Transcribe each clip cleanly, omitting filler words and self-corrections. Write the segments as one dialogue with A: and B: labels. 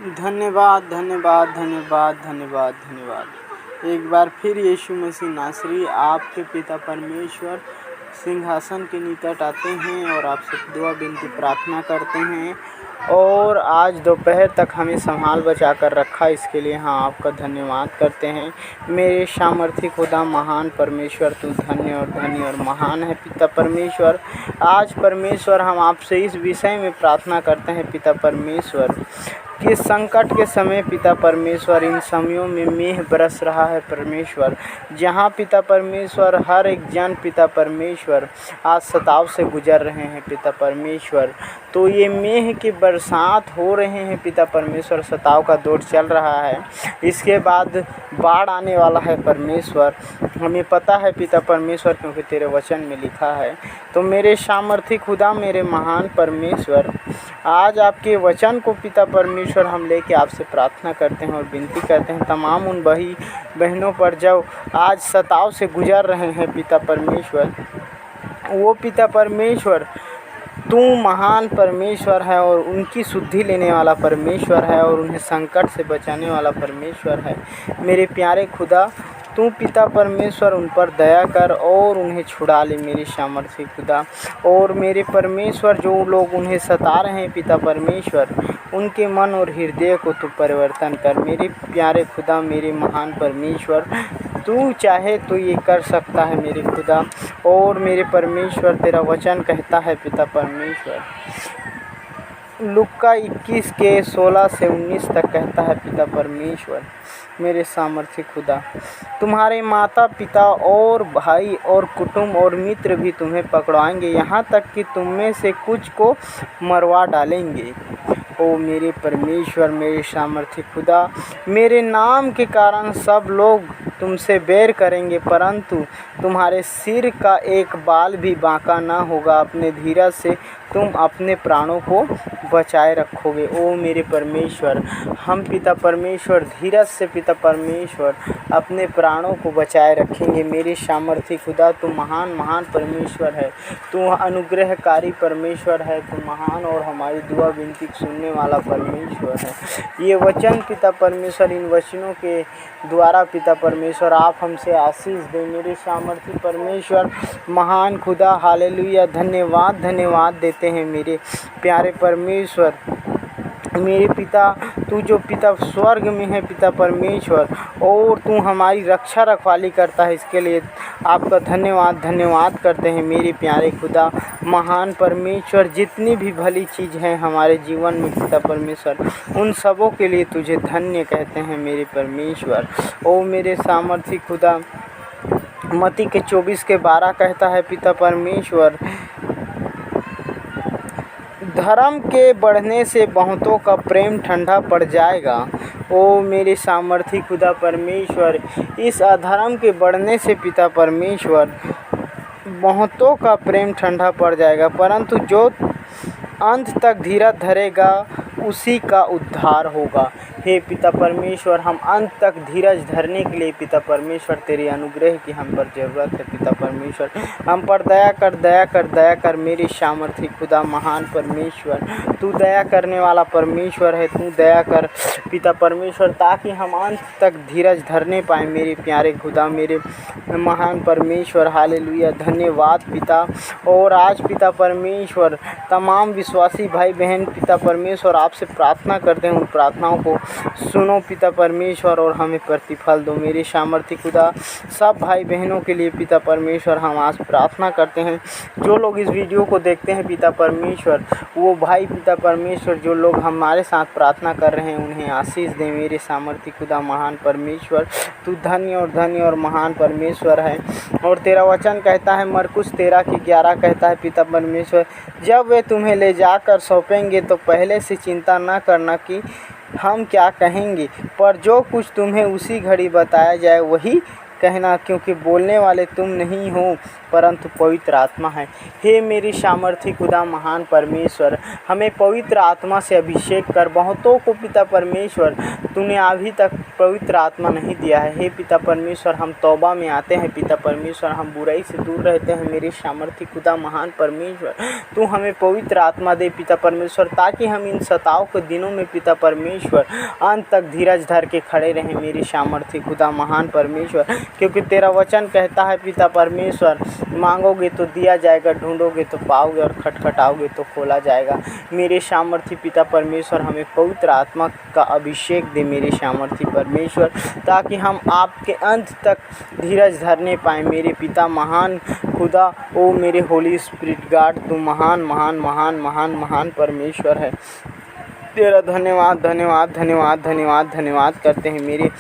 A: धन्यवाद धन्यवाद धन्यवाद धन्यवाद धन्यवाद। एक बार फिर यीशु मसीह नासरी आपके पिता परमेश्वर सिंहासन के निकट आते हैं और आपसे दुआ विनती प्रार्थना करते हैं। और आज दोपहर तक हमें संभाल बचा कर रखा, इसके लिए आपका धन्यवाद करते हैं। मेरे सामर्थी खुदा महान परमेश्वर, तू धन्य और महान है पिता परमेश्वर। आज परमेश्वर हम आपसे इस विषय में प्रार्थना करते हैं पिता परमेश्वर कि संकट के समय पिता परमेश्वर, इन समयों में मेघ बरस रहा है परमेश्वर, जहाँ पिता परमेश्वर हर एक जन पिता परमेश्वर आज सताव से गुजर रहे हैं पिता परमेश्वर। तो ये मेघ की बरसात हो रहे हैं पिता परमेश्वर, सताव का दौर चल रहा है, इसके बाद बाढ़ आने वाला है परमेश्वर, हमें पता है पिता परमेश्वर, क्योंकि तेरे वचन में लिखा है। तो मेरे सामर्थी खुदा, मेरे महान परमेश्वर, आज आपके वचन को पिता परमेश्वर हम लेके आपसे प्रार्थना करते हैं और विनती करते हैं तमाम उन भाई बहनों पर जो आज सताव से गुजर रहे हैं पिता परमेश्वर। वो पिता परमेश्वर तू महान परमेश्वर है और उनकी शुद्धि लेने वाला परमेश्वर है और उन्हें संकट से बचाने वाला परमेश्वर है। मेरे प्यारे खुदा, तू पिता परमेश्वर उन पर दया कर और उन्हें छुड़ा ले मेरे सामर्थ्य खुदा। और मेरे परमेश्वर, जो लोग उन्हें सता रहे हैं पिता परमेश्वर, उनके मन और हृदय को तू परिवर्तन कर मेरे प्यारे खुदा, मेरे महान परमेश्वर। तू चाहे तो ये कर सकता है मेरे खुदा। और मेरे परमेश्वर, तेरा वचन कहता है पिता परमेश्वर, लुक्का 21 के 16 से 19 तक कहता है पिता परमेश्वर, मेरे सामर्थ्य खुदा, तुम्हारे माता पिता और भाई और कुटुंब और मित्र भी तुम्हें पकड़वाएंगे, यहाँ तक कि तुम में से कुछ को मरवा डालेंगे। ओ मेरे परमेश्वर, मेरे सामर्थ्य खुदा, मेरे नाम के कारण सब लोग तुमसे बैर करेंगे, परंतु तुम्हारे सिर का एक बाल भी बांका ना होगा। अपने धीरज से तुम अपने प्राणों को बचाए रखोगे। ओ मेरे परमेश्वर, हम पिता परमेश्वर धीरज से पिता परमेश्वर अपने प्राणों को बचाए रखेंगे। मेरे सामर्थ्य खुदा, तू महान परमेश्वर है, तू अनुग्रहकारी परमेश्वर है, तू महान और हमारी दुआ विनती सुनने वाला परमेश्वर है। ये वचन पिता परमेश्वर, इन वचनों के द्वारा पिता परमेश्वर आप हमसे आशीष दें। मेरे सामर्थ्य परमेश्वर, महान खुदा, हालेलुया, धन्यवाद देते हैं मेरे प्यारे परमेश्वर। मेरे पिता, तू जो पिता स्वर्ग में है पिता परमेश्वर, और तू हमारी रक्षा रखवाली करता है, इसके लिए आपका धन्यवाद करते हैं मेरे प्यारे खुदा, महान परमेश्वर। जितनी भी भली चीज़ है हमारे जीवन में पिता परमेश्वर, उन सबों के लिए तुझे धन्य कहते हैं मेरे परमेश्वर। ओ मेरे सामर्थ्य खुदा, मत्ती के 24 के 12 कहता है पिता परमेश्वर, धर्म के बढ़ने से बहुतों का प्रेम ठंडा पड़ जाएगा। ओ मेरे सामर्थी खुदा परमेश्वर, इस अधर्म के बढ़ने से पिता परमेश्वर बहुतों का प्रेम ठंडा पड़ जाएगा, परंतु जो अंत तक धीरज धरेगा उसी का उद्धार होगा। हे पिता परमेश्वर, हम अंत तक धीरज धरने के लिए पिता परमेश्वर तेरे अनुग्रह की हम पर ज़रूरत है पिता परमेश्वर। हम पर दया कर मेरे सामर्थ्य खुदा, महान परमेश्वर, तू दया करने वाला परमेश्वर है, तू दया कर पिता परमेश्वर, ताकि हम अंत तक धीरज धरने पाएँ मेरे प्यारे खुदा, मेरे महान परमेश्वर। हालेलुया, धन्यवाद पिता। और आज पिता परमेश्वर तमाम विश्वासी भाई बहन पिता परमेश्वर आपसे प्रार्थना करते हैं, उन प्रार्थनाओं को सुनो पिता परमेश्वर और हमें प्रतिफल दो मेरे सामर्थ्य खुदा। सब भाई बहनों के लिए पिता परमेश्वर हम आज प्रार्थना करते हैं। जो लोग इस वीडियो को देखते हैं पिता परमेश्वर, वो भाई पिता परमेश्वर जो लोग हमारे साथ प्रार्थना कर रहे हैं, उन्हें आशीष दें मेरे सामर्थ्य खुदा, महान परमेश्वर। तू धन्य और महान परमेश्वर है। और तेरा वचन कहता है, मरकुस 13:11 कहता है पिता परमेश्वर, जब वे तुम्हें ले जाकर सौंपेंगे तो पहले से चिंता न करना कि हम क्या कहेंगे, पर जो कुछ तुम्हें उसी घड़ी बताया जाए वही कहना, क्योंकि बोलने वाले तुम नहीं हो परंतु पवित्र आत्मा है। हे मेरी सामर्थ्य खुदा, महान परमेश्वर, हमें पवित्र आत्मा से अभिषेक कर बहुतों को पिता परमेश्वर तूने अभी तक पवित्र आत्मा नहीं दिया है। हे पिता परमेश्वर, हम तौबा में आते हैं पिता परमेश्वर, हम बुराई से दूर रहते हैं मेरे सामर्थी खुदा महान परमेश्वर। तू हमें पवित्र आत्मा दे पिता परमेश्वर, ताकि हम इन सताव के दिनों में पिता परमेश्वर अंत तक धीरज धर के खड़े रहें मेरे सामर्थी खुदा महान परमेश्वर। क्योंकि तेरा वचन कहता है पिता परमेश्वर, मांगोगे तो दिया जाएगा, ढूंढोगे तो पाओगे और खटखटाओगे तो खोला जाएगा। मेरे सामर्थी पिता परमेश्वर, हमें पवित्र आत्मा का अभिषेक दे मेरे सामर्थी परमेश्वर, ताकि हम आपके अंत तक धीरज धरने पाएँ मेरे पिता महान खुदा। ओ मेरे होली स्पिरिट गॉड, तू महान महान महान महान महान परमेश्वर है। तेरा धन्यवाद धन्यवाद धन्यवाद धन्यवाद धन्यवाद करते हैं मेरे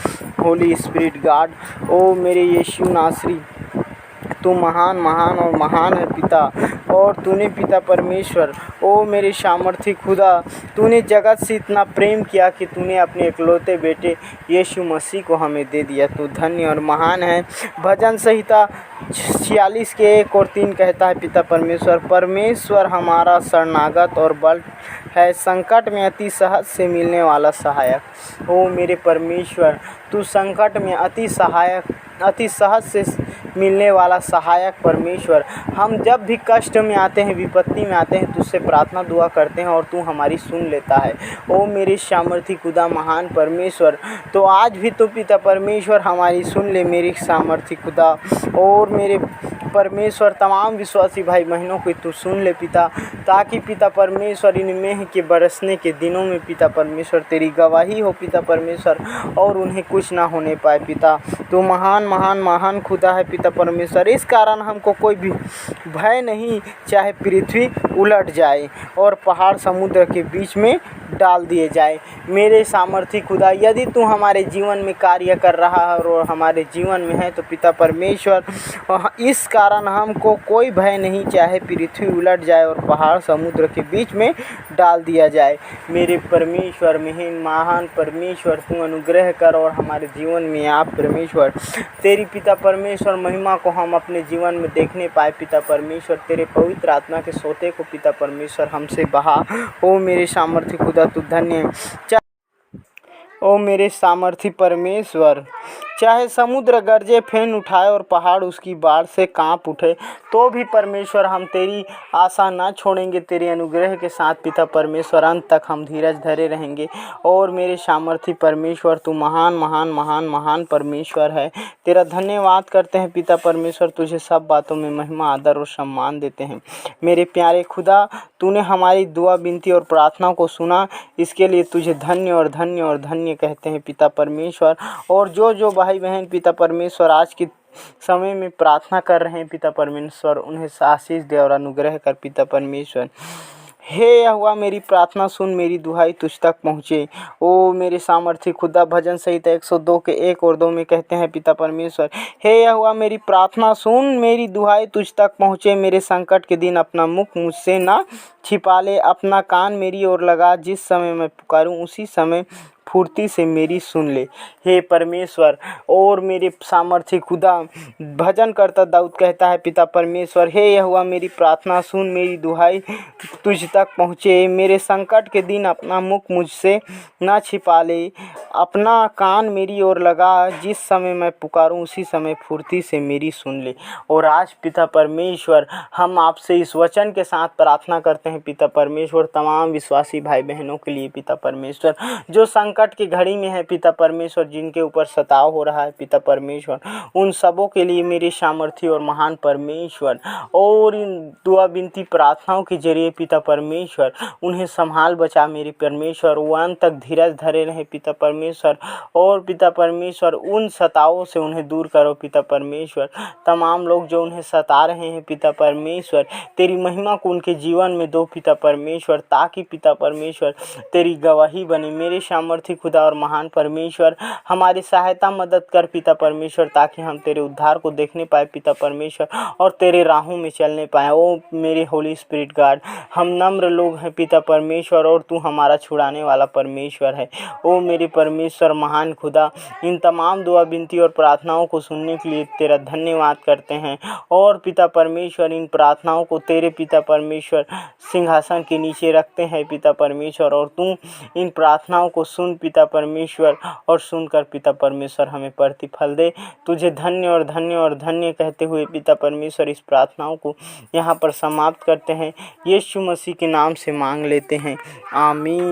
A: होली स्पिरिट गॉड। ओ मेरे यीशु नासरी, तू महान महान और महान है पिता। और तूने पिता परमेश्वर, ओ मेरे सामर्थी खुदा, तूने जगत से इतना प्रेम किया कि तूने अपने इकलौते बेटे यीशु मसीह को हमें दे दिया। तू धन्य और महान है। भजन संहिता 46 के 1 और 3 कहता है पिता परमेश्वर, परमेश्वर हमारा शरणागत और बल है, संकट में अति सहज से मिलने वाला सहायक। ओ मेरे परमेश्वर, तू संकट में अति सहज से मिलने वाला सहायक परमेश्वर। हम जब भी कष्ट में आते हैं, विपत्ति में आते हैं, तुझसे प्रार्थना दुआ करते हैं और तू हमारी सुन लेता है। ओ मेरे सामर्थी खुदा महान परमेश्वर, तो आज भी तो पिता परमेश्वर हमारी सुन ले मेरे सामर्थी खुदा। और मेरे परमेश्वर, तमाम विश्वासी भाई बहनों को तू सुन ले पिता, ताकि पिता परमेश्वर इन मेह के बरसने के दिनों में पिता परमेश्वर तेरी गवाही हो पिता परमेश्वर, और उन्हें कुछ ना होने पाए पिता। तो महान महान महान खुदा है पिता परमेश्वर। इस कारण हमको कोई भी भय नहीं, चाहे पृथ्वी उलट जाए और पहाड़ समुद्र के बीच में डाल दिए जाए। मेरे सामर्थी खुदा, यदि तू हमारे जीवन में कार्य कर रहा है और हमारे जीवन में है, तो पिता परमेश्वर इस कारण हमको कोई भय नहीं, चाहे पृथ्वी उलट जाए और पहाड़ समुद्र के बीच में डाल दिया जाए। मेरे परमेश्वर, महान परमेश्वर, तू अनुग्रह कर और हमारे जीवन में आप परमेश्वर तेरी पिता परमेश्वर महिमा को हम अपने जीवन में देखने पाए पिता परमेश्वर। तेरे पवित्र आत्मा के सोते को पिता परमेश्वर हमसे बहा। ओ मेरे सामर्थी खुदा, तू धन्य है। ओ मेरे सामर्थी परमेश्वर, चाहे समुद्र गरजे फेन उठाए और पहाड़ उसकी बाढ़ से कांप उठे, तो भी परमेश्वर हम तेरी आशा ना छोड़ेंगे। तेरे अनुग्रह के साथ पिता परमेश्वर अंत तक हम धीरज धरे रहेंगे। और मेरे सामर्थी परमेश्वर, तू महान महान महान महान परमेश्वर है। तेरा धन्यवाद करते हैं पिता परमेश्वर, तुझे सब बातों में महिमा आदर और सम्मान देते हैं। मेरे प्यारे खुदा, तूने हमारी दुआ विनती और प्रार्थना को सुना, इसके लिए तुझे धन्य और धन्य और धन्य कहते हैं पिता परमेश्वर। और जो भाई बहन पिता परमेश्वर आज की समय में प्रार्थना कर रहे हैं पिता परमेश्वर, उन्हें आशीष दे और अनुग्रह कर पिता परमेश्वर। हे यहोवा, मेरी प्रार्थना सुन, मेरी दुहाई तुझ तक पहुँचे। ओ मेरे सामर्थी खुदा, भजन संहिता 102 के 1 और 2 में कहते हैं पिता परमेश्वर, हे यहोवा, मेरी प्रार्थना सुन, मेरी दुहाई तुझ तक पहुँचे। मेरे संकट के दिन अपना मुख मुझसे ना छिपा ले, अपना कान मेरी ओर लगा, जिस समय मैं पुकारूं उसी समय फुर्ती से मेरी सुन ले। हे परमेश्वर और मेरे सामर्थी खुदा, भजन करता दाऊद कहता है पिता परमेश्वर, हे यहोवा, मेरी प्रार्थना सुन, मेरी दुहाई तुझ तक पहुँचे। मेरे संकट के दिन अपना मुख मुझसे ना छिपा ले, अपना कान मेरी ओर लगा, जिस समय मैं पुकारूं उसी समय फुर्ती से मेरी सुन ले। और आज पिता परमेश्वर, हम आपसे इस वचन के साथ प्रार्थना करते हैं पिता परमेश्वर, तमाम विश्वासी भाई बहनों के लिए पिता परमेश्वर, जो संकट की घड़ी में है पिता परमेश्वर, जिनके ऊपर सताव हो रहा है पिता परमेश्वर, उन सबों के लिए मेरे सामर्थी और महान परमेश्वर, और इन दुआ विनती प्रार्थनाओं के जरिए पिता परमेश्वर उन्हें संभाल बचा मेरे परमेश्वर। वो अंत तक धीरज धरे रहे पिता परमेश्वर। और पिता परमेश्वर, उन सतावों से उन्हें दूर करो पिता परमेश्वर। तमाम लोग जो उन्हें सता रहे हैं पिता परमेश्वर, तेरी महिमा को उनके जीवन में दो पिता परमेश्वर, ताकि पिता परमेश्वर तेरी गवाही बने। मेरे सामर्थी खुदा और महान परमेश्वर, हमारी सहायता मदद कर पिता परमेश्वर, ताकि हम तेरे उद्धार को देखने पाए पिता परमेश्वर और तेरे राहों में चलने पाए। ओ मेरे होली स्पिरिट गॉड, हम नम्र लोग हैं पिता परमेश्वर, और तू हमारा छुड़ाने वाला परमेश्वर है। ओ मेरे परमेश्वर, महान खुदा, इन तमाम दुआ विनती और प्रार्थनाओं को सुनने के लिए तेरा धन्यवाद करते हैं। और पिता परमेश्वर, इन प्रार्थनाओं को तेरे पिता परमेश्वर सिंहासन के नीचे रखते हैं पिता परमेश्वर, और तू इन प्रार्थनाओं को सुन पिता परमेश्वर, और सुनकर पिता परमेश्वर हमें प्रतिफल दे। तुझे धन्य और धन्य और धन्य कहते हुए पिता परमेश्वर इस प्रार्थनाओं को यहाँ पर समाप्त करते हैं। यीशु मसीह के नाम से मांग लेते हैं, आमीन।